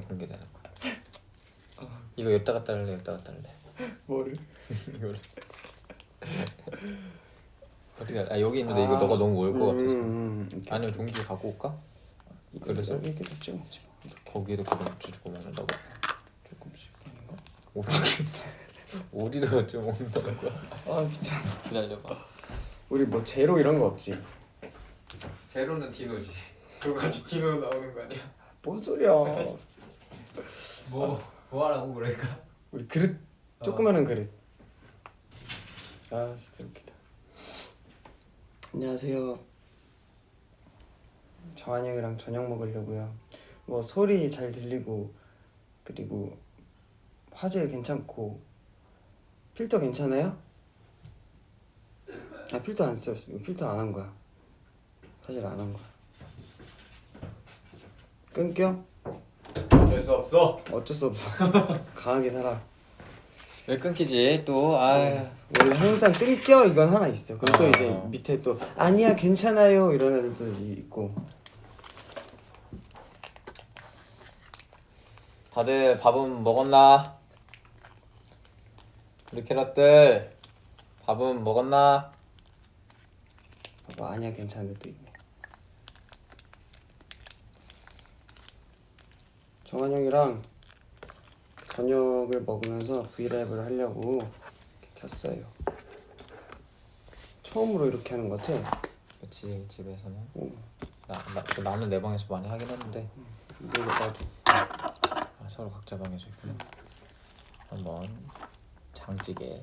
공개되는 거야. 이거 여기다 갖다 할래? 여기다 갖다 할래? 뭐를? 이거를 어떻게 할래? 아 여기 있는데 이거 너가 너무 멀 것 같아서 아니면 종기 갖고 올까? 그래서 이렇게 찍어 먹지 마. 거기에도 그럼 주고 먹는다고? 조금씩 아닌가? 어디다가 좀 먹는다는 거야? 아 귀찮아. 기다려봐. 우리 뭐 제로 이런 거 없지? 제로는 디노지. 그거 같이 디노 나오는 거 아니야? 뭔 소리야? 뭐 하라고 그러니까? 우리 그릇 조그마한 그릇. 아 진짜 웃기다. 안녕하세요. 정한이 형이랑 저녁 먹으려고요. 뭐 소리 잘 들리고 그리고 화질 괜찮고 필터 괜찮아요? 아 필터 안 써. 이거 필터 안 한 거야. 사실 안 한 거야. 끊겨? 어쩔 수 없어. 어쩔 수 없어. 강하게 살아. 왜 끊기지 또? 원래 항상 끊겨 이건 하나 있어. 그럼 또 이제 밑에 또 아니야 괜찮아요 이런 애들도 있고. 다들 밥은 먹었나? 우리 캐럿들 밥은 먹었나? 봐봐 아니야 괜찮은 애도 있네. 정한 형이랑 저녁을 먹으면서 브이라이브를 하려고 이렇게 켰어요. 처음으로 이렇게 하는 것 같아. 그치 집에서는 오. 나는 내 방에서 많이 하긴 했는데 근데 나도 서로 각자 방에서 있구나. 한번 장찌개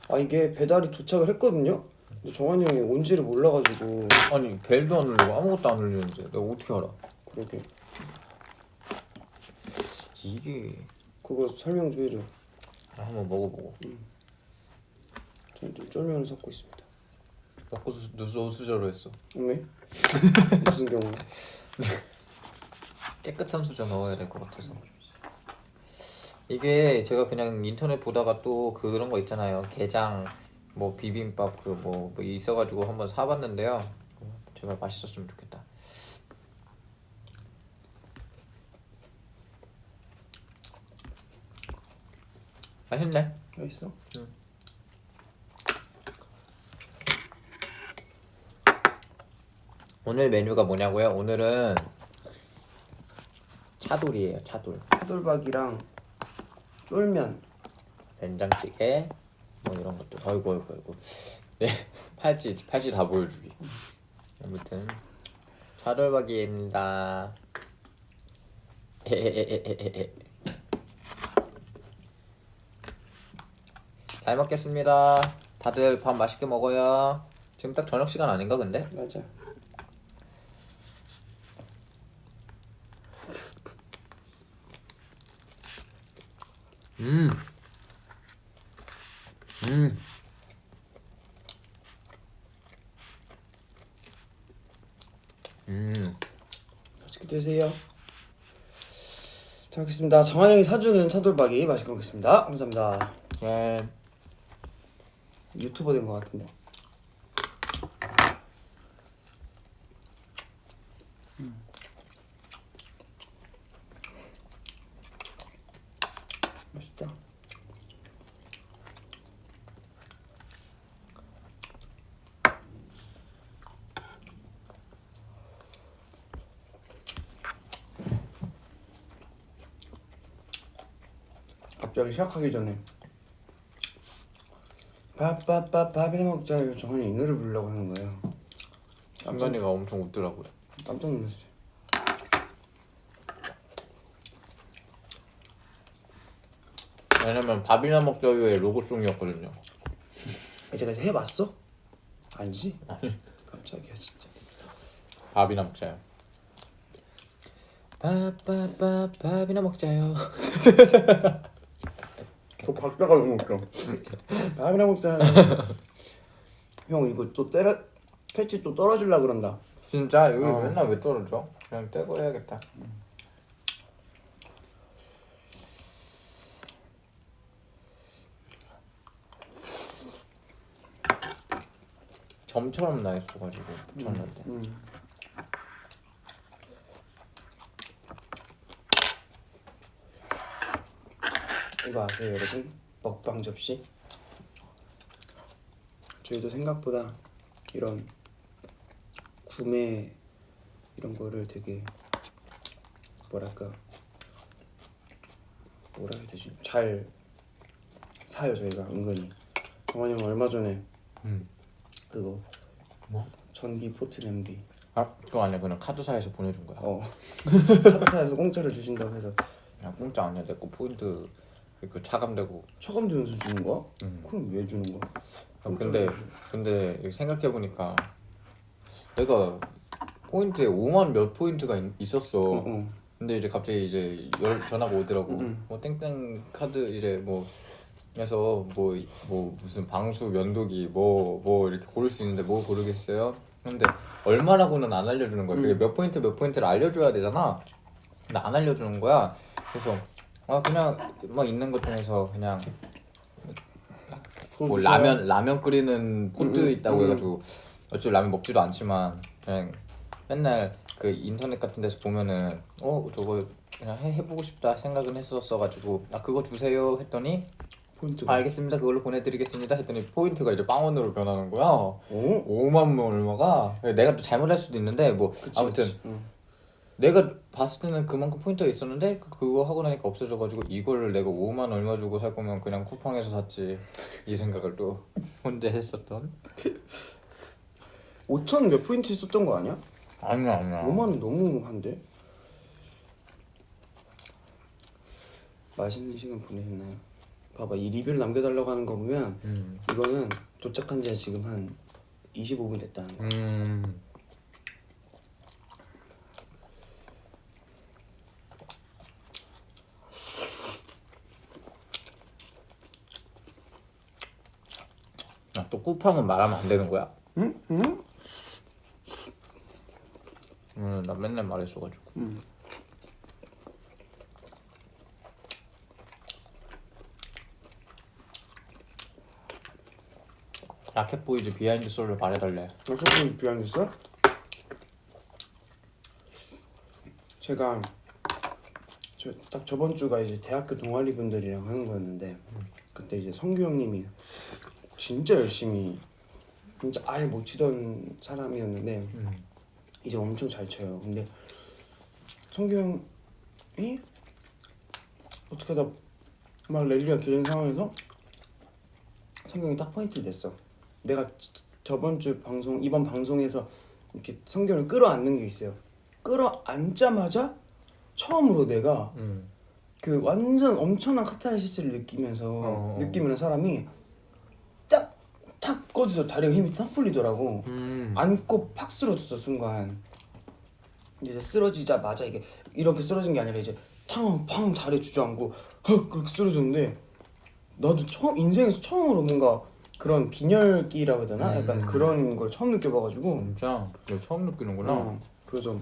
아 이게 배달이 도착을 했거든요. 근데 정한 형이 온지를 몰라가지고. 아니 벨도 안 울리고 아무것도 안 울리는데 내가 어떻게 알아? 그러게 이게 그거 설명 좀 해줘. 한번 먹어보고 전 좀 쫄면을 섞고 있습니다. 먹고 노수저로 했어. 왜? 무슨 경우야? 깨끗한 수저 넣어야 될 것 같아서. 이게 제가 그냥 인터넷 보다가 또 그런 거 있잖아요. 게장 뭐 비빔밥 그 뭐 있어가지고 한번 사봤는데요. 제발 맛있었으면 좋겠다. 맛있네. 맛있어? 응. 오늘 메뉴가 뭐냐고요? 오늘은 차돌이에요. 차돌. 차돌박이랑 쫄면. 된장찌개 뭐 이런 것도. 아이고. 네 팔찌 다 보여주기. 아무튼 차돌박이입니다. 잘 먹겠습니다. 다들 밥 맛있게 먹어요. 지금 딱 저녁 시간 아닌가 근데? 맞아. 맛있게 드세요. 잘 먹겠습니다. 정한 형이 사주는 차돌박이 맛있게 먹겠습니다. 감사합니다. 네. 유튜버 된 것 같은데. 맛있다. 갑자기 시작하기 전에 밥이나 먹자 이거 정한이 이 노래 부르려고 하는 거예요. 상관이가 엄청 웃더라고요. 깜짝 놀랐어요. 왜냐면 밥이나 먹자유의 로고송이었거든요. 제가 해봤어? 아니지? 깜짝이야 진짜. 밥이나 먹자요. 밥이나 먹자요. 그 박자가 너무 웃겨. 밥이나 먹자. 형 이거 또 패치 또 떨어질라 그런다. 진짜 여기 맨날 왜 떨어져? 그냥 떼고 해야겠다. 점처럼 나 있어가지고 붙였는데. 이거 아세요 여러분? 먹방 접시? 저희도 생각보다 이런 구매 이런 거를 되게 뭐랄까 뭐라 해야 되지? 잘 사요 저희가 은근히. 정환이 형 얼마 전에 그거 뭐? 전기 포트 냄비 아 그거 아니야. 그냥 카드사에서 보내준 거야. 카드사에서 공짜로 주신다고 해서. 야 공짜 아니야. 내 거 포인트 그 차감되고. 차감되면서 주는 거야? 그럼 왜 주는 거야? 근데 생각해 보니까 내가 포인트에 5만 몇 포인트가 있었어. 근데 이제 갑자기 이제 전화가 오더라고. 뭐 땡땡 카드 이제 뭐 그래서 뭐 무슨 방수 면도기 뭐 이렇게 고를 수 있는데 뭐 고르겠어요? 근데 얼마라고는 안 알려주는 거야. 그게 몇 포인트를 알려줘야 되잖아. 근데 안 알려주는 거야. 그래서 그냥 막 있는 것 중에서 그냥 뭐 라면 끓이는 포트 있다고 해가지고 어차피 라면 먹지도 않지만 그냥 맨날 그 인터넷 같은 데서 보면은 저거 그냥 해보고 싶다 생각은 했었어가지고 그거 주세요 했더니 포인트가. 알겠습니다 그걸로 보내드리겠습니다 했더니 포인트가 이제 빵원으로 변하는 거야. 오? 5만 원 얼마가. 내가 또 잘못할 수도 있는데 뭐 아무튼 내가 봤을 때는 그만큼 포인트가 있었는데 그거 하고 나니까 없어져가지고 이거를 내가 5만 얼마 주고 살 거면 그냥 쿠팡에서 샀지 이 생각을 또 혼자 했었던. 5천 몇 포인트 썼던 거 아니야? 아니야 5만 원 너무 한데? 맛있는 시간 보내셨나요? 봐봐 이 리뷰를 남겨달라고 하는 거 보면 이거는 도착한 지 지금 한 25분 됐다는 거야. 또 쿠팡은 말하면 안 되는 거야? 응? 나 맨날 말했어가지고. 라켓보이즈 비하인드 소울을 말해달래. 라켓보이즈 비하인드 소울? 제가 딱 저번 주가 이제 대학교 동아리 분들이랑 하는 거였는데 그때 이제 성규 형님이 진짜 열심히 진짜 아예 못 치던 사람이었는데 이제 엄청 잘 쳐요. 근데 성규 형이 어떻게 하다 막 랠리가 길는 상황에서 성규 형이 딱 포인트를 냈어. 내가 저번 주 방송 이번 방송에서 이렇게 성규 형을 끌어안는 게 있어요. 끌어안자마자 처음으로 내가 그 완전 엄청난 카타르시스를 느끼는 사람이 탁 꺼져서 다리가 힘이 탁 풀리더라고. 안고 팍 쓰러졌어 순간. 이제 쓰러지자마자 이게 이렇게 쓰러진 게 아니라 이제 탕 다리에 주저앉고 헉 그렇게 쓰러졌는데 나도 인생에서 처음으로 뭔가 그런 빈혈기라고 해야 되나? 약간 그런 걸 처음 느껴봐가지고. 진짜? 너 처음 느끼는구나. 그래서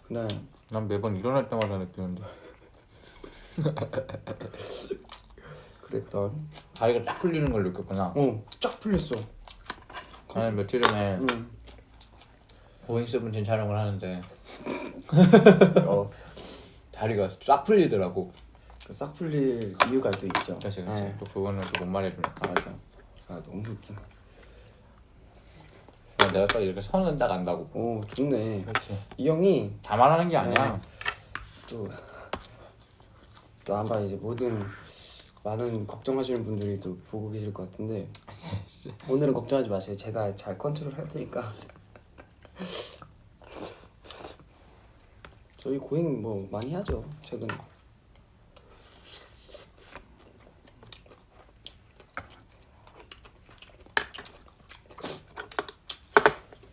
그날 난 매번 일어날 때마다 느끼는데. 그랬던. 다리가 딱 풀리는 걸 느꼈구나. 쫙 풀렸어. 나는 며칠 전에 보잉 세븐틴 촬영을 하는데 다리가 쫙 풀리더라고. 싹 풀릴 이유가 또 있죠. 그치. 또 그거는 또 못 말해주니까. 맞아. 너무 웃기네. 내가 딱 이렇게 선은 딱 안다고. 오 좋네. 그렇지. 이 형이 다 말하는 게 아니야. 또 아마 이제 모든 많은 걱정하시는 분들이 또 보고 계실 것 같은데 오늘은 걱정하지 마세요. 제가 잘 컨트롤 할 테니까. 저희 고잉 뭐 많이 하죠 최근에.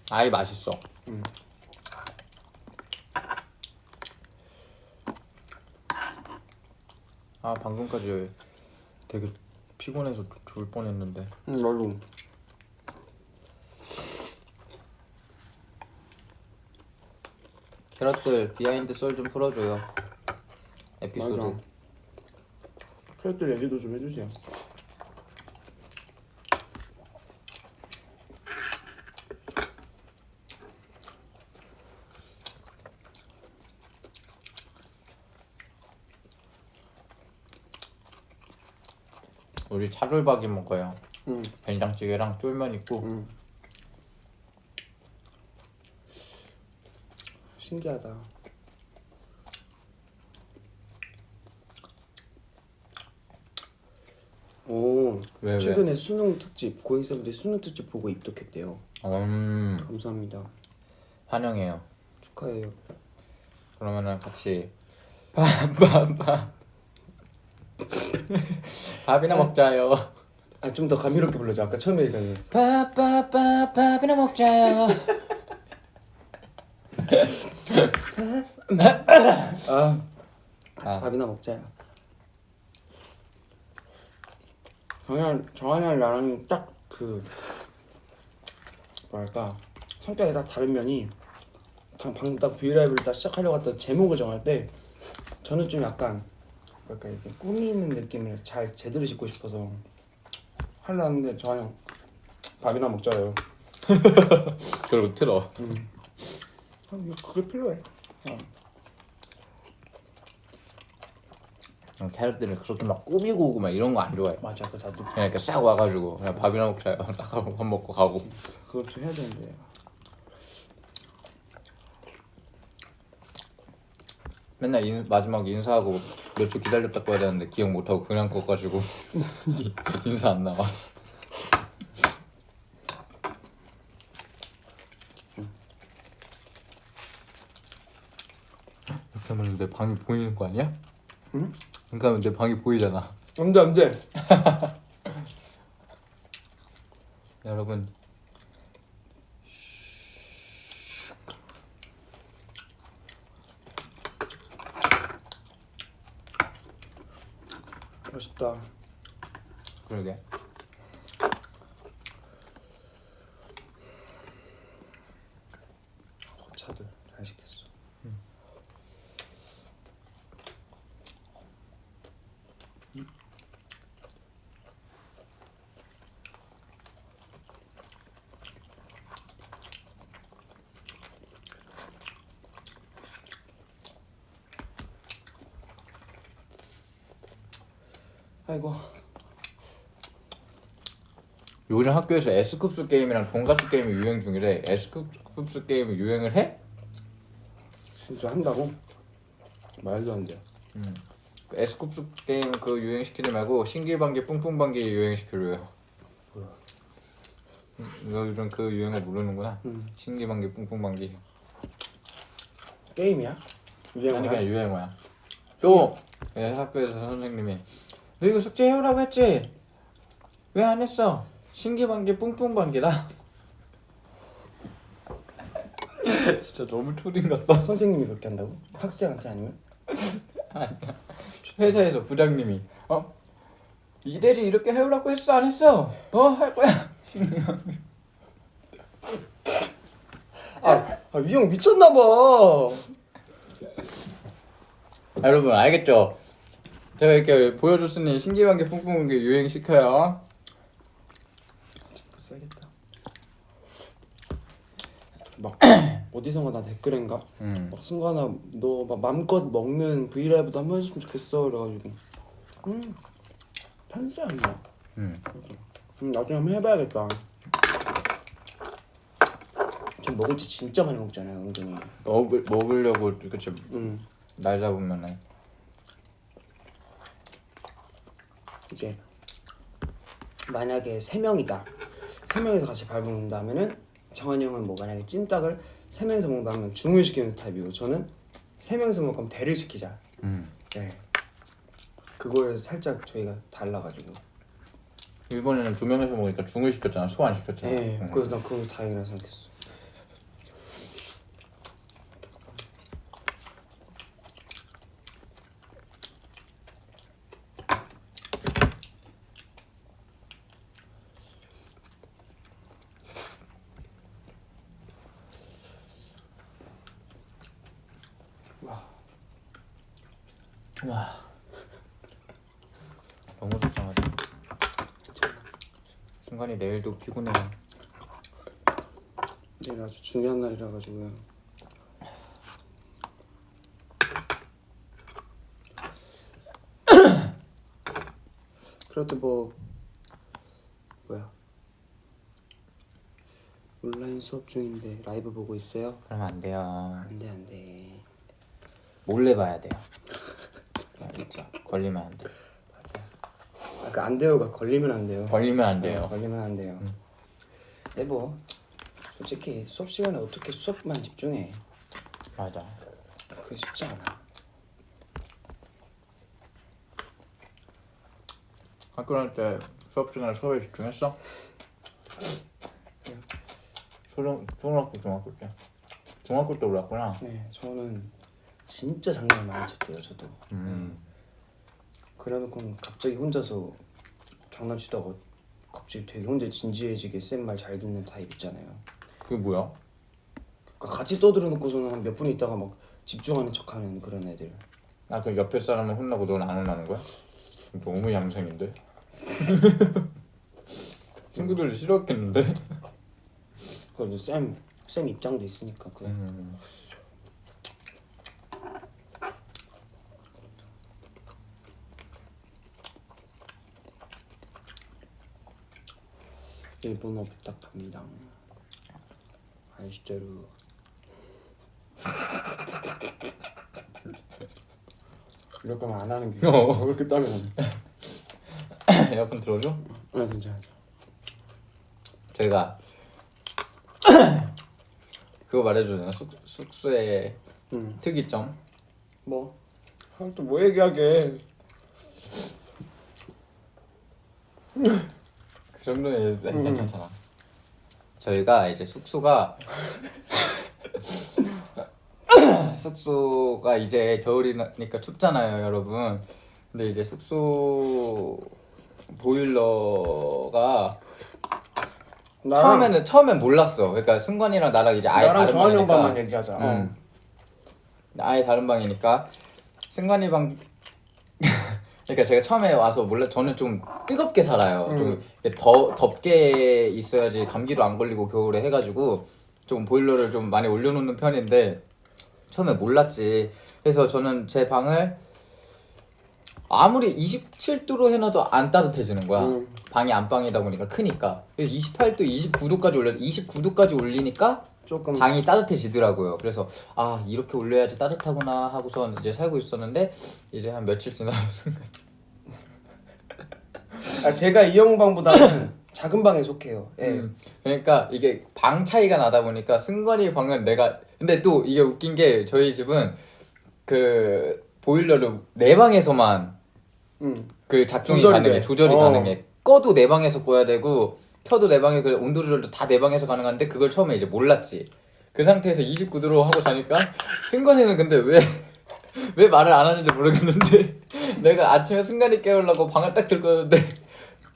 아이 맛있어. 방금까지 되게 피곤해서 졸 뻔했는데. 나도. 캐럿들 비하인드 썰 좀 풀어줘요. 에피소드. 맞아. 캐럿들 얘기도 좀 해주세요. 우리 차돌박이 먹어요. 응. 된장찌개랑 쫄면 있고. 응. 신기하다. 오, 왜? 최근에 수능 특집 고잉쌤들이 수능 특집 보고 입덕했대요. 감사합니다. 환영해요. 축하해요. 그러면은 같이 밥밥밥 밥이나 먹자요. 아, 좀 더 감미롭게 불러줘. 아까 처음에 얘기한 밥밥밥 밥이나 먹자요. 같이 밥이나 먹자요. 정한이랑 나랑 딱 그 뭐랄까 성격이 딱 다른 면이 방금 딱 브이라이브를 딱 시작하려고 했던 제목을 정할 때 저는 좀 약간 뭐랄까 이렇게 꾸미는 느낌을 잘 제대로 짓고 싶어서 하려 하는데 정한이 형 밥이나 먹자요. 그리고 틀어. 그게 필요해. 캐럿들은 그렇게 막 꾸미고 오고 막 이런 거 안 좋아해. 맞아, 그 나도 그냥 이렇게 싹 와가지고 그냥 밥이나 먹자요. 딱 하고 밥 먹고 가고. 그것도 해야 되는데. 맨날 마지막 인사하고 몇 초 기다렸다 꺼야 되는데 기억 못하고 그냥 꺼가지고 인사 안 나와. 이렇게 하면 내 방이 보이는 거 아니야? 응? 그러니까 하면 내 방이 보이잖아. 안돼. 여러분 맛있다. 그러게. 차들 잘 시켰어. 아이고. 요즘 학교에서 S급수 게임이랑 돈가스 게임이 유행 중이래. S급수 게임이 유행을 해? 진짜 한다고? 말도 안 돼. 그 S급수 게임 그 유행시키지 말고 신기방기 뿡뿡방기 유행시키려요. 너 요즘 그 유행을 모르는구나. 신기방기 뿡뿡방기. 게임이야? 아니 유행어야? 그냥 유행어야. 또 학교에서 선생님이 너 이거 숙제 해오라고 했지? 왜 안 했어? 신기방기 뿡뿡방기다. 진짜 너무 초딩 같다. 선생님이 그렇게 한다고? 학생한테 아니면? 회사에서 부장님이 이대리 이렇게 해오라고 했어 안 했어? 할 거야. 이 형 미쳤나봐. 여러분 알겠죠? 제가 이렇게 보여줬으니 신기방기 뿡뿡방기 유행시켜요. 싸겠다. 막 어디선가 나 댓글인가? 막 승관아 너 막 맘껏 먹는 브이라이브도 한번 해줬으면 좋겠어 그래가지고 편지 아니야. 나중에 한번 해봐야겠다. 전 먹을 때 진짜 많이 먹잖아요 은근히. 먹으려고 그치 날 잡으면은 이제 만약에 3명이다. 3명이서 같이 밥 먹는다면은 정한이 형은 뭐 만약에 찜닭을 3명이서 먹는다면 중을 시키는 타입이고 저는 3명이서 먹을 거면 대를 시키자. 네. 그거에 살짝 저희가 달라가지고. 이번에는 2명이서 먹으니까 중을 시켰잖아. 소 안 시켰잖아. 네. 그래서 난 그거 다행이라 생각했어. 와 너무 속상하다. 순간이 내일도 피곤해요. 내일 아주 중요한 날이라 가지고요. 그래도 뭐 뭐야 온라인 수업 중인데 라이브 보고 있어요? 그러면 안 돼요. 안돼. 몰래 봐야 돼요. 알겠죠? 걸리면 안 돼. 아까 안 돼요가 걸리면 안 돼요. 걸리면 안 돼요. 걸리면 안 돼요. 근데 뭐 솔직히 수업 시간에 어떻게 수업만 집중해? 맞아. 그게 쉽지 않아. 학교 다닐 때 수업 시간에 수업에 집중했어? 초등학교, 중학교 때. 중학교 때 올랐구나. 네, 저는 진짜 장난 많이 쳤대요, 저도. 그래놓고 갑자기 혼자서 장난치다가 갑자기 되게 혼자 진지해지게 쌤 말 잘 듣는 타입 있잖아요. 그게 뭐야? 그러니까 같이 떠들어놓고서는 한 몇 분 있다가 막 집중하는 척하는 그런 애들. 아, 그 옆에 사람은 혼나고 넌 안 혼나는 거야? 너무 얌생인데? 친구들이 싫어했겠는데? 그래도 쌤 입장도 있으니까 그. 일본어 부탁합니다. 아시대로. 이럴 거면 안 하는 게. 왜 이렇게 땀이 나네. 에어컨 틀어줘? 아 괜찮아. 저희가 그거 말해줘야 되나? 숙소의 특이점? 뭐? 또 뭐 얘기하게? 그 정도는 괜찮잖아. 저희가 이제 숙소가 이제 겨울이니까 춥잖아요, 여러분. 근데 이제 숙소 보일러가 처음엔 몰랐어. 그러니까 승관이랑 나랑 이제 아예 나랑 다른 정한이 형 방이니까. 방만 얘기하자. 아예 다른 방이니까 승관이 방. 그러니까 제가 처음에 와서 몰라. 저는 좀 뜨겁게 살아요. 좀 이렇게 덥게 있어야지 감기도 안 걸리고 겨울에 해가지고 좀 보일러를 좀 많이 올려놓는 편인데 처음에 몰랐지. 그래서 저는 제 방을 아무리 27도로 해놔도 안 따뜻해지는 거야. 방이 안방이다 보니까 크니까. 그래서 28도, 29도까지 올려 29도까지 올리니까 조금 방이 따뜻해지더라고요. 그래서 아 이렇게 올려야지 따뜻하구나 하고선 이제 살고 있었는데 이제 한 며칠 지나서 순간 제가 이 형 방보다는 작은 방에 속해요. 예. 그러니까 이게 방 차이가 나다 보니까 승관이 방은 내가 근데 또 이게 웃긴 게 저희 집은 그 보일러를 내 방에서만 그 작동이 가능해. 조절이 가능해. 꺼도 내 방에서 꺼야 되고 켜도 내 방에 그 온도 조절도 다 내 방에서 가능한데 그걸 처음에 이제 몰랐지. 그 상태에서 29도로 하고 자니까 승관이는 근데 왜 말을 안 하는지 모르겠는데 내가 아침에 승관이 깨우려고 방을 딱 들었는데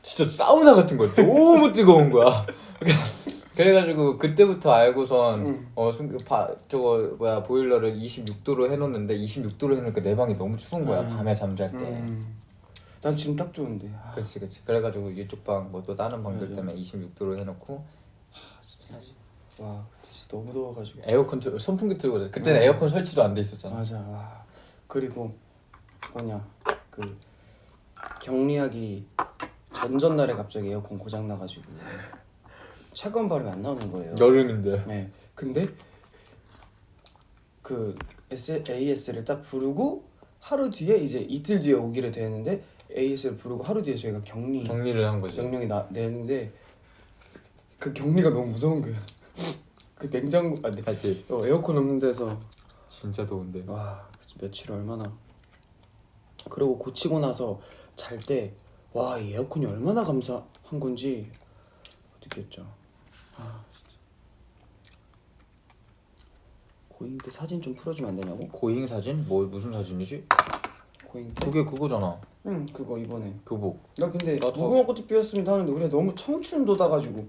진짜 사우나 같은 거야. 너무 뜨거운 거야. 그래가지고 그때부터 알고선 보일러를 26도로 해놓는데 26도로 해놓으니까 내 방이 너무 추운 거야. 밤에 잠잘 때. 난 지금 딱 좋은데. 그렇지. 그래가지고 이쪽 방 뭐 또 다른 방들 때문에 26도로 해놓고 와 그때 진짜 너무 더워가지고 에어컨 선풍기 틀고 그래. 그때는 에어컨 설치도 안 돼 있었잖아. 맞아. 와. 그리고 그 격리하기 전날에 갑자기 에어컨 고장 나가지고 차가운 바람이 안 나오는 거예요. 여름인데. 네. 근데 그 AS를 딱 부르고 하루 뒤에 이제 이틀 뒤에 오기로 되는데 AS를 부르고 하루 뒤에 저희가 격리를 한 거지. 명령이 내는데 그 격리가 너무 무서운 거예요. 그 냉장고 맞지? 에어컨 없는 데서 진짜 더운데. 와 며칠 얼마나. 그리고 고치고 나서 잘 때 와 이 에어컨이 얼마나 감사한 건지 느꼈죠. 아 진짜. 고잉 때 사진 좀 풀어주면 안 되냐고? 고잉 사진? 뭐 무슨 사진이지? 고잉 때? 그게 그거잖아. 응 그거 이번에. 교복. 나 근데 나도- 무궁화 꽃이 피었습니다 하는데 우리가 너무 청춘 돋아가지고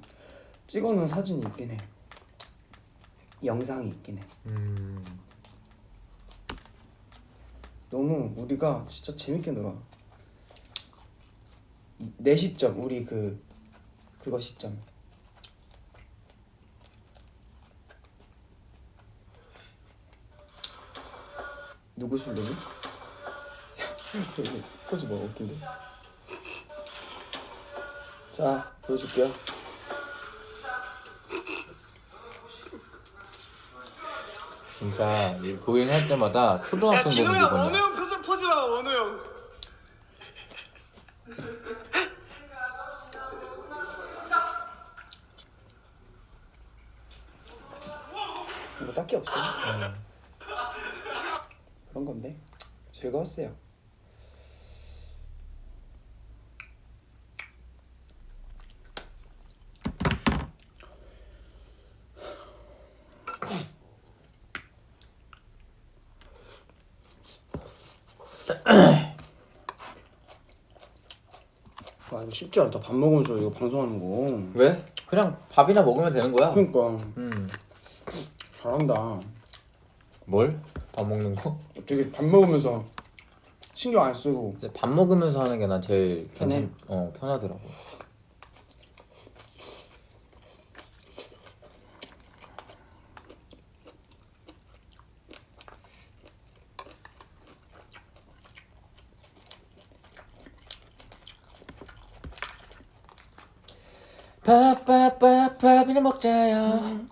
찍어놓은 사진이 있긴 해. 영상이 있긴 해. 너무 우리가 진짜 재밌게 놀아. 내 시점 우리 그거 시점. 누구 술래지? 포즈 뭐 웃긴데? 자, 보여줄게요. 진짜 이 보잉 할 때마다 야 초등학생 진호 되는 형 기분이야. 원우 형 표정 포즈 봐 원우 형. 뭐 딱히 없어요. 그런 건데 즐거웠어요. 와 이거 쉽지 않다. 밥 먹으면서 이거 방송하는 거. 왜? 그냥 밥이나 먹으면 되는 거야. 그러니까 음. 잘한다. 뭘? 밥 먹는 거? 되게 밥 먹으면서 신경 안 쓰고. 근데 밥 먹으면서 하는 게 난 제일 편해? 편하더라고. 밥이나 먹자요.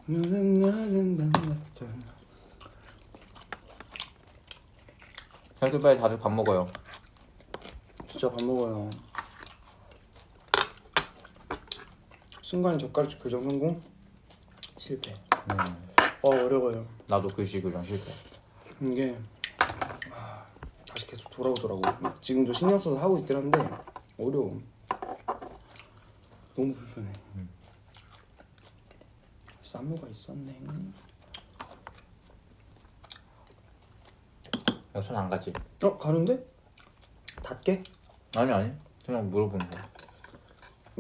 자기들 빨리 다들 밥 먹어요. 진짜 밥 먹어요. 순간에 젓가락 교정 성공? 실패. 어려워요. 나도 글씨 교정 실패. 이게 다시 계속 돌아오더라고. 지금도 신경 써서 하고 있긴 한데 어려워. 너무 불편해. 쌈무가 있었네. 손 안 가지? 가는데? 닿게? 아니 그냥 물어보는 거야.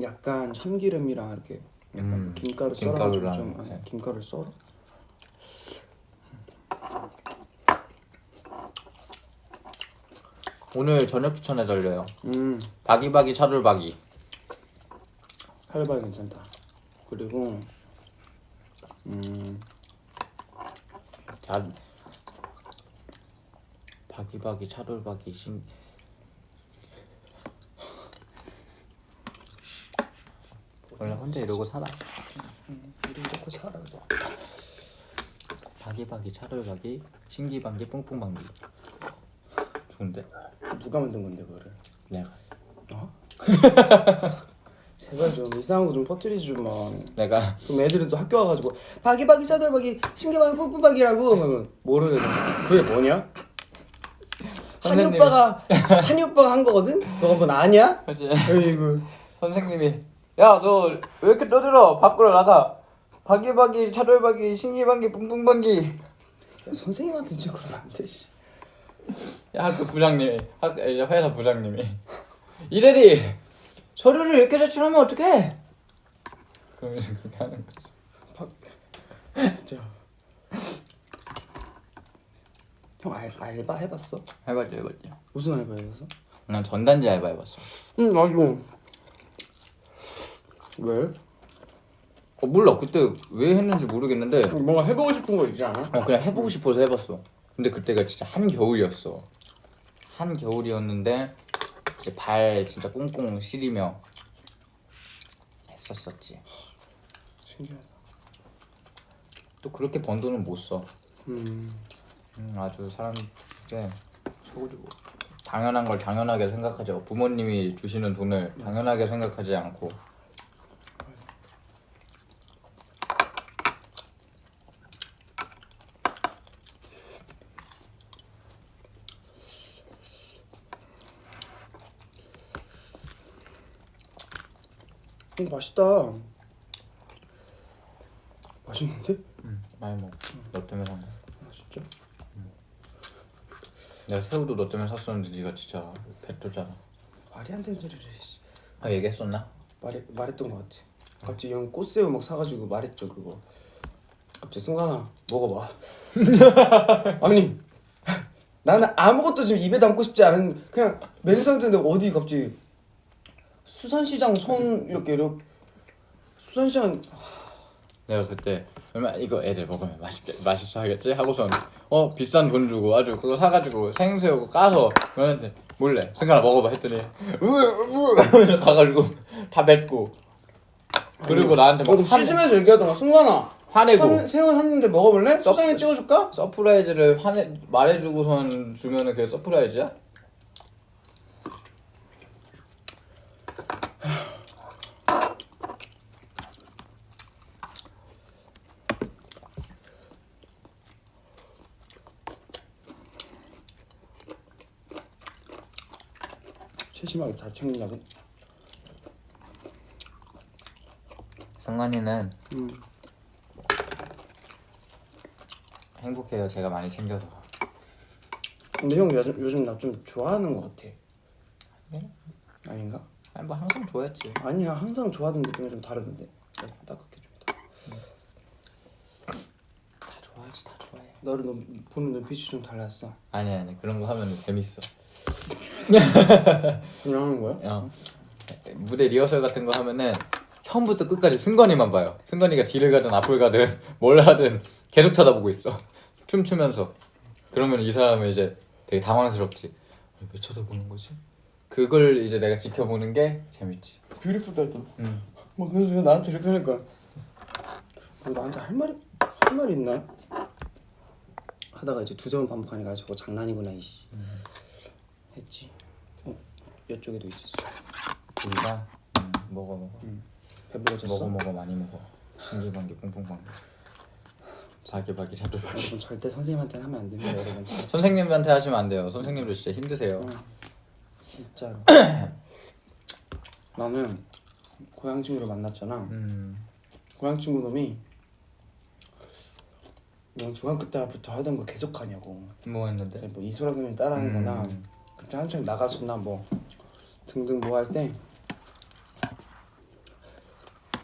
약간 참기름이랑 이렇게 약간 김가루 썰어가지고 좀 김가루랑, 김가루를 썰어? 오늘 저녁 추천해달래요. 바기바기 차돌바기. 할바 괜찮다. 그리고 자, 바기바기 차돌바기 원래 혼자 이러고 살아. 우리 이렇게 살아. 바기바기 차돌바기 신기방기 뿡뿡방기. 좋은데? 누가 만든 건데 그거를? 내가 제발 좀 이상한 거 좀 퍼뜨리지 좀 마. 내가 그럼 애들은 또 학교 와가지고 바기바기 짜돌바기 신기바기 뿜뿜바기라고 하면 모르는 그게 뭐냐? 한이 선생님. 오빠가 한 거거든? 너 한번 아냐? 그치? 에이구. 선생님이 야 너 왜 이렇게 떠들어? 밖으로 나가. 바기바기 차돌바기 신기방기 뿡뿡방기. 선생님한테 진짜 그러면 안 돼. 씨. 야, 학교 부장님이 이제 회사 부장님이 이래리 서류를 이렇게 제출하면 어떡해? 그러면 그렇게 하는 거지. 진짜. 형 알바 해봤어? 해봤지. 무슨 알바 해봤어? 난 전단지 알바 해봤어. 나도. 왜? 몰라 그때 왜 했는지 모르겠는데 뭔가 해보고 싶은 거 있지 않아? 그냥 해보고 싶어서 해봤어. 근데 그때가 진짜 한겨울이었어. 한겨울이었는데 이제 발 진짜 꽁꽁 시리며 했었었지. 신기하다. 또 그렇게 번 돈은 못 써. 아주 사람이 소고지고 당연한 걸 당연하게 생각하죠. 부모님이 주시는 돈을 당연하게 생각하지 않고. 이거 맛있다. 맛있는데? 많이 먹어. 너 때문에 산 거. 진짜? 내가 새우도 너 때문에 샀었는데 네가 진짜 뱉었잖아. 말이 안 되는 소리를. 얘기했었나? 말했던 것 같아. 갑자기 형 꽃새우 막 사가지고 말했죠 그거. 갑자기 승관아 먹어봐. 아니 나는 아무것도 지금 입에 담고 싶지 않은 그냥 맨 상태인데 어디 갑자기 수산시장 손 이렇게 수산시장 내가 그때 얼마 이거 애들 먹으면 맛있어 하겠지 하고선 비싼 돈 주고 아주 그거 사가지고 생새우 까서 너한테 몰래 승관아 먹어봐 했더니 으 하면서 가가지고 다 뱉고 그리고 나한테 막 너 씻으면서 얘기하더라. 승관아 화내고 새우 샀는데 먹어볼래? 소장에 찍어줄까? 서프라이즈를 말해주고선 주면은 그게 서프라이즈야? 세심하게 다 챙긴다고? 성관이는 행복해요. 제가 많이 챙겨서. 근데 형 요즘 나 좀 좋아하는 것 같아. 네? 아닌가? 아니 뭐 항상 좋아했지. 아니야 항상 좋아하던 느낌이 좀 다르던데. 따갑게 좀. 다 좋아하지, 다 좋아해. 너를 보는 눈빛이 좀 달랐어. 아니 그런 거 하면 재밌어. 그냥 하는 거야? 무대 리허설 같은 거 하면은 처음부터 끝까지 승관이만 봐요. 승관이가 뒤를 가든 앞을 가든 뭘 하든 계속 쳐다보고 있어. 춤추면서. 그러면 이 사람은 이제 되게 당황스럽지. 왜 쳐다보는 거지? 그걸 이제 내가 지켜보는 게 재밌지. 뷰티풀다 했잖아. 뭐 그래서 그냥 나한테 이렇게 하니까 나한테 할 말이 있나? 하다가 이제 2점 반복하니까 저거 장난이구나 이씨 했지. 이쪽에도 있었어. 우리가 먹어. 배부러졌어? 먹어 많이 먹어. 신기방기 뽕뽕방기. 바기바기 자돌바기. 그럼 절대 선생님한테는 하면 안 됩니다 여러분. 선생님한테 하시면 안 돼요. 선생님도 진짜 힘드세요. 진짜로. 나는 고향 친구를 만났잖아. 고향 친구 놈이 넌 중학교 때부터 하던 거 계속 하냐고. 뭐 했는데? 뭐 이소라 선생님 따라하는 거나 그때 한창 나가수나 뭐 등등 뭐 할 때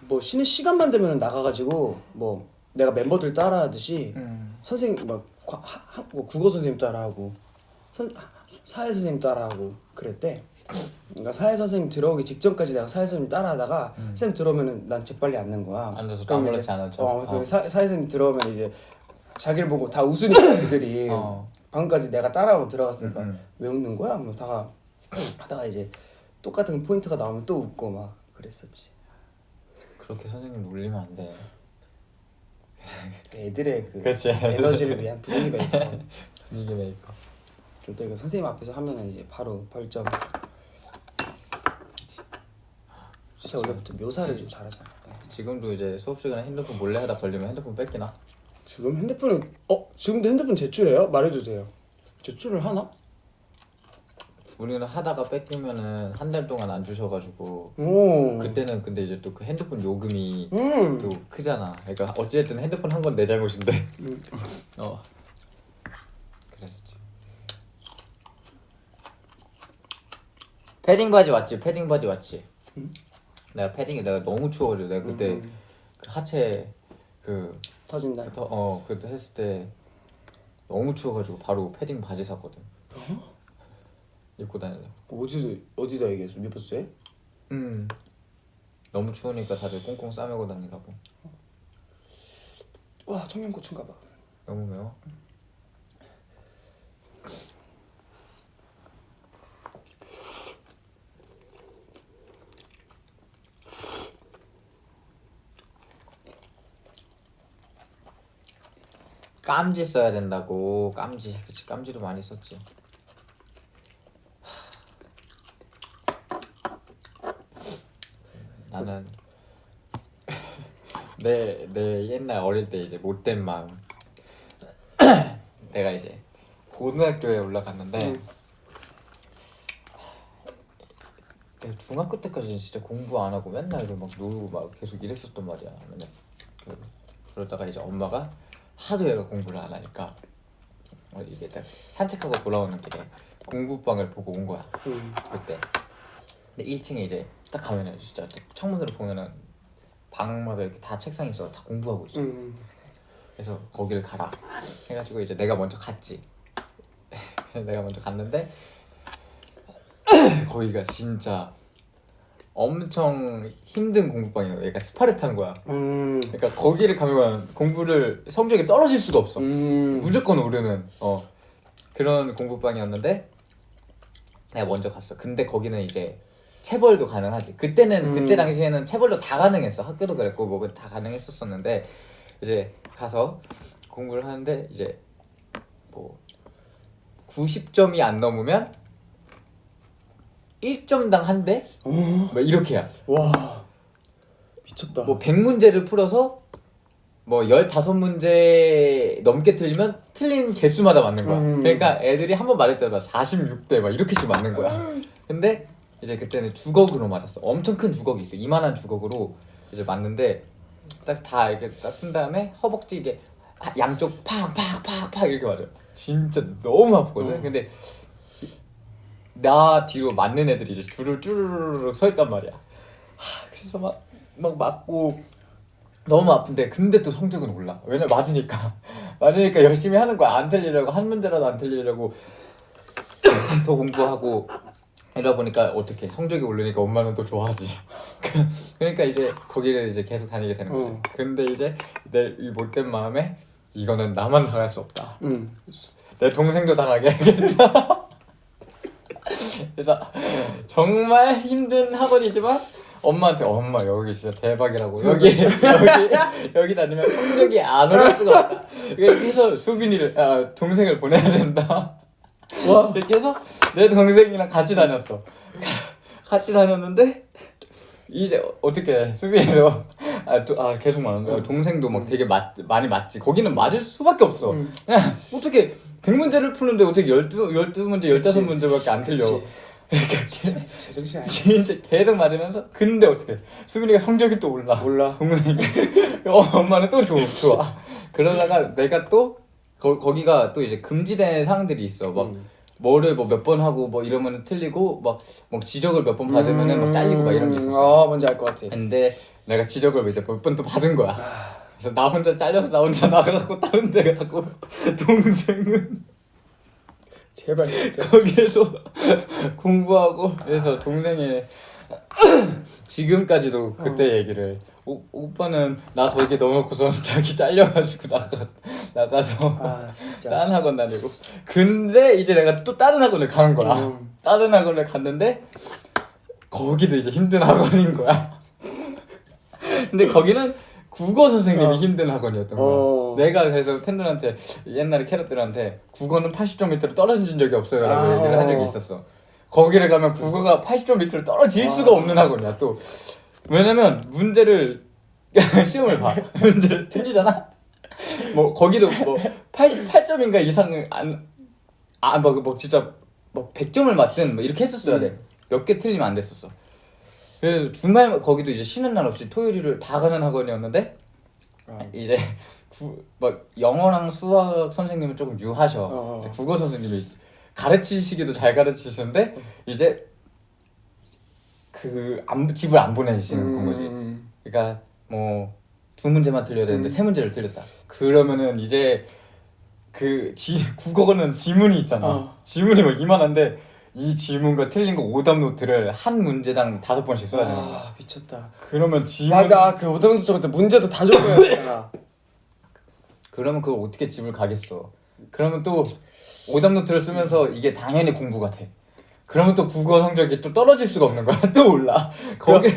뭐 쉬는 시간만 되면 나가가지고 뭐 내가 멤버들 따라하듯이 선생님 막 뭐 국어 선생님 따라하고 사회 선생님 따라하고 그랬대. 그러니까 사회 선생님 들어오기 직전까지 내가 사회 선생님 따라하다가 선생님 들어오면은 난 재빨리 앉는 거야. 앉아서 그럼 아무렇지 이제 않은 척. 그럼 사회 선생님 들어오면 이제 자기를 보고 다 웃으니까 애들이 방금까지 내가 따라하고 들어갔으니까 왜 웃는 거야? 뭐 하다가 이제 똑같은 포인트가 나오면 또 웃고 막 그랬었지. 그렇게 선생님 놀리면 안 돼. 애들의 그 그치. 에너지를 위한 분위기 메이커. 분위기 메이커. 절대 그 선생님 앞에서 하면은 이제 바로 벌점. 진짜 원래부터 묘사를 좀 잘하잖아. 지금도 이제 수업 시간에 핸드폰 몰래 하다 걸리면 핸드폰 뺏기나? 지금 핸드폰을 지금도 핸드폰 제출해요? 말해주세요. 제출을 하나? 우리는 하다가 뺏기면은 한 달 동안 안 주셔가지고 오. 그때는 근데 이제 또 그 핸드폰 요금이 음. 또 크잖아. 그러니까 어찌됐든 핸드폰 한 건 내 잘못인데. 그랬었지. 패딩 바지 왔지. 패딩 바지 왔지. 내가 너무 추워가지고 내가 그때 그 하체 그 터진다. 그때 했을 때 너무 추워가지고 바로 패딩 바지 샀거든. 입고 다니자. 어디다 얘기했어? 미버스에? 너무 추우니까 다들 꽁꽁 싸매고 다니라고. 와 청양고추인가 봐. 너무 매워? 깜지 써야 된다고. 깜지. 그치, 깜지도 많이 썼지. 나는 내 옛날 어릴 때 이제 못된 마음. 내가 이제 고등학교에 올라갔는데 내가 중학교 때까지는 진짜 공부 안 하고 맨날 막 놀고 막 계속 이랬었단 말이야. 맨날 그러다가 이제 엄마가 하도 얘가 공부를 안 하니까 이게 딱 산책하고 돌아오는 길에 공부방을 보고 온 거야. 그때. 근데 1층에 이제 딱 가면은 진짜 창문으로 보면은 방마다 이렇게 다 책상이 있어. 다 공부하고 있어. 그래서 거기를 가라 해가지고 이제 내가 먼저 갔지. 내가 먼저 갔는데 거기가 진짜 엄청 힘든 공부방이야. 얘가 스파르타인 거야. 그러니까 거기를 가면 공부를 성적이 떨어질 수가 없어. 무조건 오르는 그런 공부방이었는데 내가 먼저 갔어. 근데 거기는 이제 체벌도 가능하지. 그때는 그때 당시에는 체벌도 다 가능했어. 학교도 그랬고 뭐 다 가능했었었는데 이제 가서 공부를 하는데 이제 뭐 90점이 안 넘으면 1점당 한 대? 뭐 이렇게야. 와 미쳤다. 뭐 100문제를 풀어서 뭐 15문제 넘게 틀리면 틀린 개수마다 맞는 거야. 그러니까 애들이 한 번 맞을 때마다 46대 막 이렇게씩 맞는 거야. 근데 이제 그때는 주걱으로 맞았어. 엄청 큰 주걱이 있어. 이만한 주걱으로 이제 맞는데 딱 다 이렇게 딱 쓴 다음에 허벅지 이게 양쪽 팍팍팍팍 이렇게 맞아. 진짜 너무 아프거든. 근데 나 뒤로 맞는 애들이 이제 줄을 쭈르르륵 서 있단 말이야. 그래서 막 맞고 너무 아픈데 근데 또 성적은 올라. 왜냐 맞으니까 열심히 하는 거야. 안 틀리려고 한 문제라도 안 틀리려고 더 공부하고 이러다 보니까 어떻게 성적이 오르니까 엄마는 또 좋아하지. 그러니까 이제 거기를 이제 계속 다니게 되는 거지. 근데 이제 내 이 못된 마음에 이거는 나만 당할 수 없다. 내 동생도 당하게 해야겠다. 그래서 정말 힘든 학원이지만 엄마한테 엄마 여기 진짜 대박이라고 여기 다니면 성적이 안 오를 수가 없다. 그래서 수빈이를 동생을 보내야 된다. 와 이렇게 해서 내 동생이랑 같이 다녔어. 같이 다녔는데 이제 어떻게 수빈이도 계속 맞는 거야. 동생도 막 되게 많이 맞지. 거기는 맞을 수밖에 없어. 그냥 어떻게 100문제를 푸는데 어떻게 12문제 15문제밖에 안 틀려. 그러니까 제정신 아니야. 진짜 계속 맞으면서 근데 어떻게 수빈이가 성적이 또 올라 동생이 엄마는 또 좋아. 그러다가 내가 또 거기가 또 이제 금지된 사항들이 있어. 막 뭐를 뭐 몇 번 하고 뭐 이러면은 틀리고 막 지적을 몇 번 받으면은 막 잘리고 막 이런 게 있었어. 뭔지 알 것 같아. 근데 내가 지적을 이제 몇 번 또 받은 거야. 그래서 나 혼자 잘려서 나 혼자 나가고 다른 데 가고 동생은 제발 진짜. 거기에서 공부하고. 그래서 동생이 지금까지도 그때 얘기를 오빠는 나 거기 넣어놓고서 자기 잘려가지고 나가서 진짜. 다른 학원 다니고. 근데 이제 내가 또 다른 학원을 가는 거야. 다른 학원을 갔는데 거기도 이제 힘든 학원인 거야. 근데 거기는 국어 선생님이 힘든 학원이었던 거야. 내가 그래서 팬들한테 옛날에 캐럿들한테 국어는 80점 밑으로 떨어진 적이 없어요 라고 얘기를 한 적이 있었어. 거기를 가면 국어가 80점 밑으로 떨어질 수가 없는 학원이야. 또 왜냐면 문제를 시험을 봐. 문제를 틀리잖아. 뭐 거기도 뭐 88점인가 이상을 뭐 진짜 뭐 100점을 맞든 뭐 이렇게 했었어야 돼. 몇 개 틀리면 안 됐었어. 그래서 주말 거기도 이제 쉬는 날 없이 토요일 일요일 다 가는 학원이었는데 이제 막 영어랑 수학 선생님은 조금 유하셔. 국어 선생님이 가르치시기도 잘 가르치시는데 이제 집을 안 보내시는 거지. 그러니까 뭐 2문제만 틀려야 되는데 3문제를 틀렸다. 그러면은 이제 국어는 지문이 있잖아. 지문이 막 이만한데 이 지문과 틀린 거 오답 노트를 한 문제당 5번씩 써야 되는 거야. 미쳤다. 그러면 지문 맞아. 그 오답 노트 적을 때 문제도 다 적어야 되잖아. 그러면 그걸 어떻게 집을 가겠어. 그러면 또 오답 노트를 쓰면서 이게 당연히 공부가 돼. 그러면 또 국어 성적이 또 떨어질 수가 없는 거야. 또 올라. 거기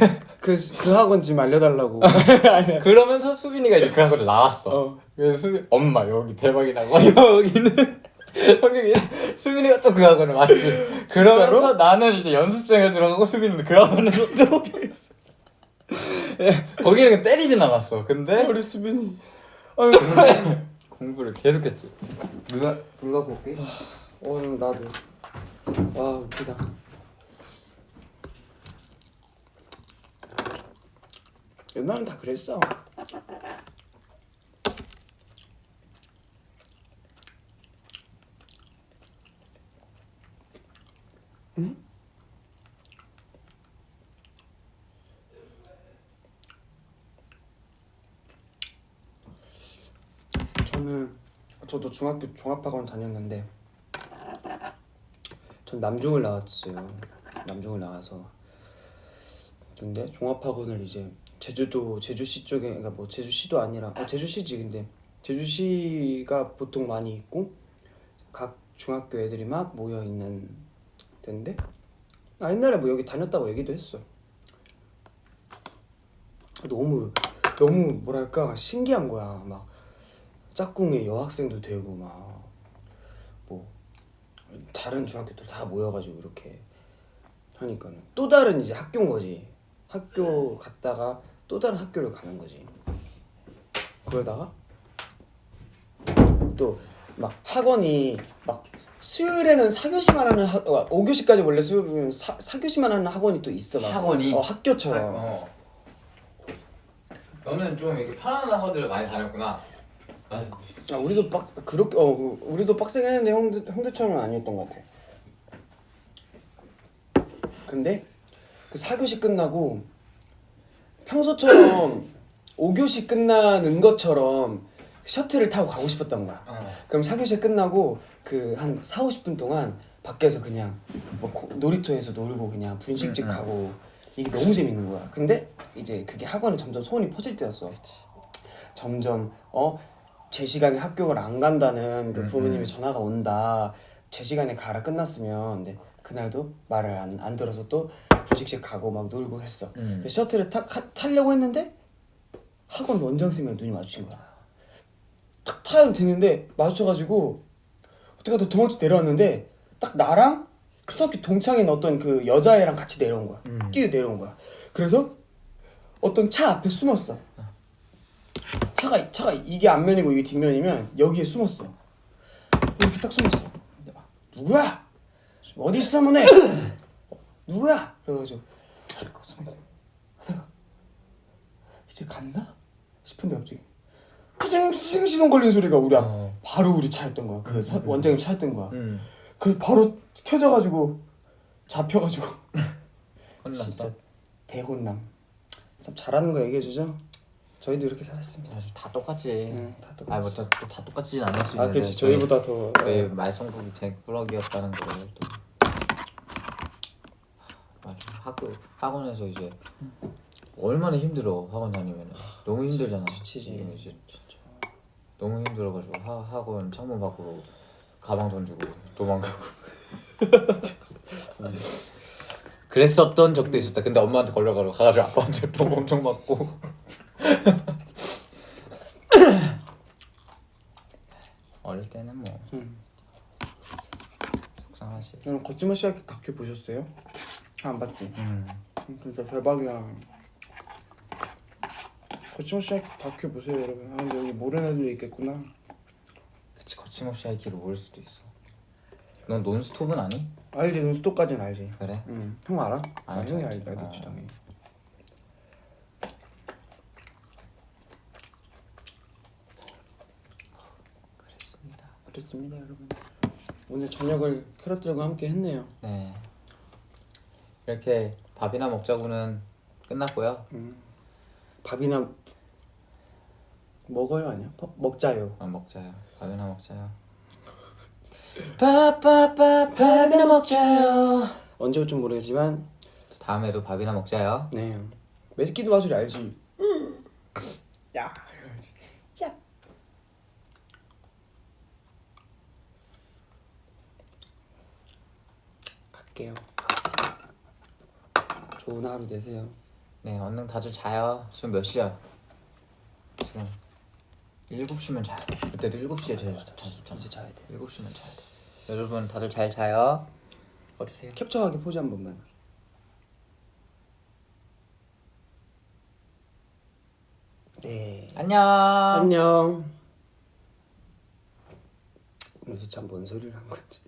그 학원 지금 알려달라고. 그러면서 수빈이가 이제 그 학원을 나왔어. 그래서 엄마 여기 대박이라고. 여기는 성격이 수빈이가 또 그 학원을 왔지. 그러면서 나는 이제 연습생에 들어가고 수빈이는 그 학원을 들어오게 했어. 거기는 때리진 않았어. 근데 우리 수빈이. 공부를 계속했지. 물 갖고 올게. 나도. 와 웃기다. 옛날엔 다 그랬어. 응? 저도 중학교 종합학원 다녔는데 전 남중을 나왔어요. 남중을 나와서 근데 종합학원을 이제 제주시 쪽에, 그러니까 뭐 제주시도 아니라 제주시지. 근데 제주시가 보통 많이 있고 각 중학교 애들이 막 모여 있는 데인데 나 옛날에 뭐 여기 다녔다고 얘기도 했어. 너무 뭐랄까 신기한 거야. 막 짝꿍의 여학생도 되고 막 뭐 다른 중학교들 다 모여가지고 이렇게 하니까는 또 다른 이제 학교인 거지. 학교 갔다가 또 다른 학교를 가는 거지. 그러다가 또 막 학원이 막 수요일에는 4교시만 하는 5교시까지 원래 수요일은 4교시만 하는 학원이 또 있어. 막. 학원이? 학교처럼. 너는 좀 이렇게 편안한 학원들을 많이 다녔구나. 맞지? 우리도 그렇게 우리도 빡세게 했는데 형들처럼은 아니었던 것 같아. 근데 그 4교시 끝나고 평소처럼 5교시 끝나는 것처럼 셔틀을 타고 가고 싶었던 거야. 그럼 4교시 끝나고 그 한 40-50분 동안 밖에서 그냥 뭐 놀이터에서 놀고 그냥 분식집 가고 이게 너무 재밌는 거야. 근데 이제 그게 학원에 점점 소문이 퍼질 때였어. 점점 제 시간에 학교를 안 간다는 그 부모님의 전화가 온다. 제 시간에 가라 끝났으면. 근데 그날도 말을 안 들어서 또 분식집 가고 막 놀고 했어. 셔틀을 타려고 했는데 학원 원장 선생님이랑 눈이 마주친 거야. 탁 타면 되는데 마주쳐가지고 어떻게 하다 도망쳐 내려왔는데 딱 나랑 초등학교 동창인 어떤 그 여자애랑 같이 내려온 거야. 뛰어 내려온 거야. 그래서 어떤 차 앞에 숨었어. 차가 이게 앞면이고 이게 뒷면이면 여기에 숨었어. 이렇게 딱 숨었어. 근데 막 누구야? 어디 있어 너네? 누구야? 그래가지고 이렇게 숨었는데 하다가 이제 갔나? 싶은데 갑자기 푸싱 시동 걸린 소리가 우리 앞 바로 우리 차였던 거야. 그 원장님 차였던 거야. 그래서 바로 켜져가지고 잡혀가지고 혼났어? 진짜 대혼남. 참 잘하는 거 얘기해주죠. 저희도 이렇게 살았습니다. 다 똑같지. 다 똑같이. 다 똑같지는 않을 수 있는데. 그렇지. 저희보다 더. 저희 말썽꾸기 대꾸러기였다는 거를 또. 맞아. 학원에서 이제 얼마나 힘들어 학원 다니면 너무 힘들잖아. 지치지. 이제 너무 힘들어가지고 학원 창문 밖으로 가방 던지고 도망가고. 그랬었던 적도 있었다. 근데 엄마한테 걸려가지고 가가지고 아빠한테 돈 엄청 받고. 어릴 때는 뭐 속상하지. 여러분 거짓말 시작해 다큐 보셨어요? 안 봤지? 진짜 대박이야. 거짓말 시작해 다큐 보세요 여러분. 근데 여기 모르는 애들도 있겠구나. 그치, 거침없이 하이키를 모를 수도 있어. 넌 논스톱은 아니? 알지. 논스톱까지는 알지. 그래? 형 알아? 알지, 형이 알지. 알겠지 당연히. 그랬습니다 여러분. 오늘 저녁을 캐럿들과 함께 했네요. 네. 이렇게 밥이나 먹자고는 끝났고요. 밥이나 먹어요 아니야? 먹자요. 먹자요. 밥이나 먹자요. 밥이나 먹자요. 언제 올지 모르겠지만 다음에도 밥이나 먹자요. 네. 매직기도 마술이 알지. 야. 야. 갈게요. 좋은 하루 되세요. 네, 얼른 다들 자요. 지금 몇 시야? 지금 7시면 자요. 그때도 7시에 잤었잖아. 이제 자야 돼. 7시면 자야 돼. 여러분 다들 잘 자요. 꺼주세요. 캡처하기 포즈 한 번만. 네. 안녕. 안녕. 그래서 참 뭔 소리를 한 거지?